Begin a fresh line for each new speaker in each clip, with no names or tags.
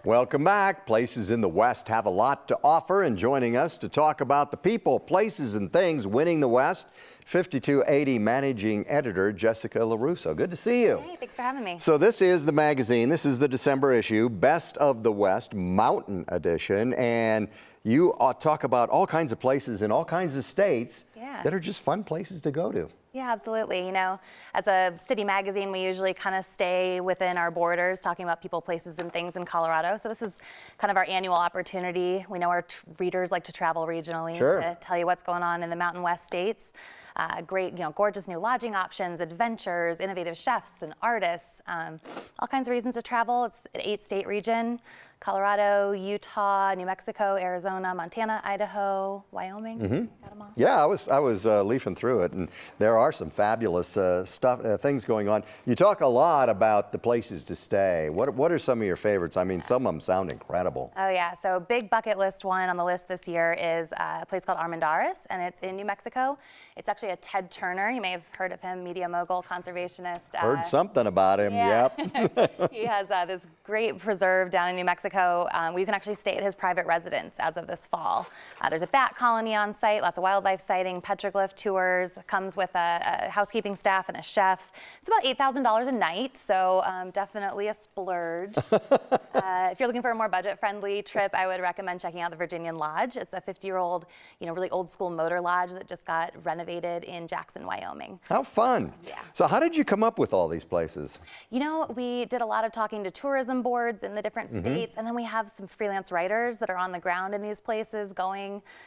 Welcome back. Places in the West have a lot to offer, and joining us to talk about the people, places, and things winning the West, 5280 Managing Editor Jessica LaRusso. Good to see you.
Hey, thanks for having me.
So this is the magazine. This is the December issue, Best of the West Mountain Edition, and you talk about all kinds of places in all kinds of states that are just fun places to go to.
Yeah, absolutely. You know, as a city magazine, we usually kind of stay within our borders, talking about people, places, and things in Colorado. So this is kind of our annual opportunity. We know our readers like to travel regionally to tell you what's going on in the Mountain West states. Great, gorgeous new lodging options, adventures, innovative chefs and artists, all kinds of reasons to travel. It's an 8-state region: Colorado, Utah, New Mexico, Arizona, Montana, Idaho, Wyoming. Got them all.
Yeah, I was leafing through it, and there are some fabulous things going on. You talk a lot about the places to stay. What are some of your favorites? I mean, some of them sound incredible.
Oh yeah, so big bucket list one on the list this year is a place called Armendariz, and it's in New Mexico. It's actually a Ted Turner. You may have heard of him, media mogul, conservationist.
Heard something about him, yep.
He has this great preserve down in New Mexico where you can actually stay at his private residence as of this fall. There's a bat colony on site, lots of wildlife sighting, petroglyph tours, comes with a housekeeping staff and a chef. It's about $8,000 a night, so definitely a splurge. If you're looking for a more budget-friendly trip, I would recommend checking out the Virginian Lodge. It's a 50-year-old, really old-school motor lodge that just got renovated in Jackson, Wyoming.
How fun. Yeah. So how did you come up with all these places?
We did a lot of talking to tourism boards in the different states, and then we have some freelance writers that are on the ground in these places,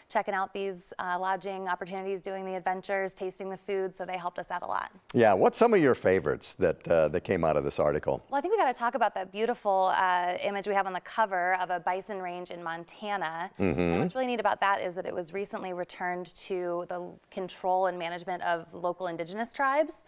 checking out these lodging opportunities, doing the adventures, tasting the food, so they helped us out a lot. Yeah,
what's some of your favorites that came out of this article?
Well, I think we got to talk about that beautiful image we have on the cover of a bison range in Montana. And what's really neat about that is that it was recently returned to the control and management of local indigenous tribes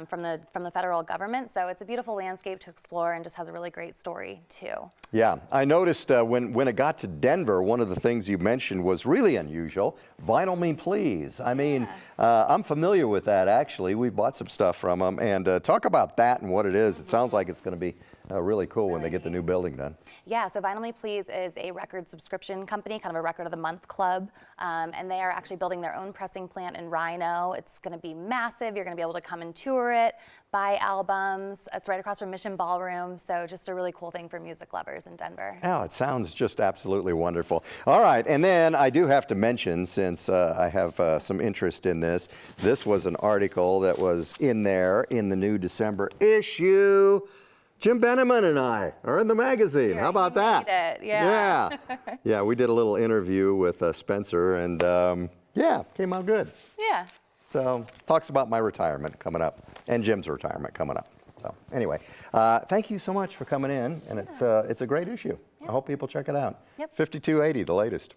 from the federal government. So it's a beautiful landscape to explore and just has a really great story too.
Yeah, I noticed when it got to Denver, one of the things you mentioned was really unusual. Vinyl Me Please. I mean, I'm familiar with that actually. We've bought some stuff from them, and talk about that and what it is. It sounds like it's going to be really cool when they get the new building done.
Yeah, so Vinyl Me Please is a record subscription company, kind of a record of the month club, and they are actually building their own pressing plant in Rhino. It's going to be massive. You're going to be able to come and tour it, buy albums. It's right across from Mission Ballroom, so just a really cool thing for music lovers in Denver.
Oh, it sounds just absolutely wonderful. All right, and then I do have to mention, since I have some interest in this was an article that was in there in the new December issue. Jim Benneman and I are in the magazine. How about that?
Made it. Yeah.
Yeah, we did a little interview with Spencer, and yeah, came out good.
Yeah.
So talks about my retirement coming up and Jim's retirement coming up. So anyway, thank you so much for coming in, and it's a great issue. I hope people check it out. 5280, the latest.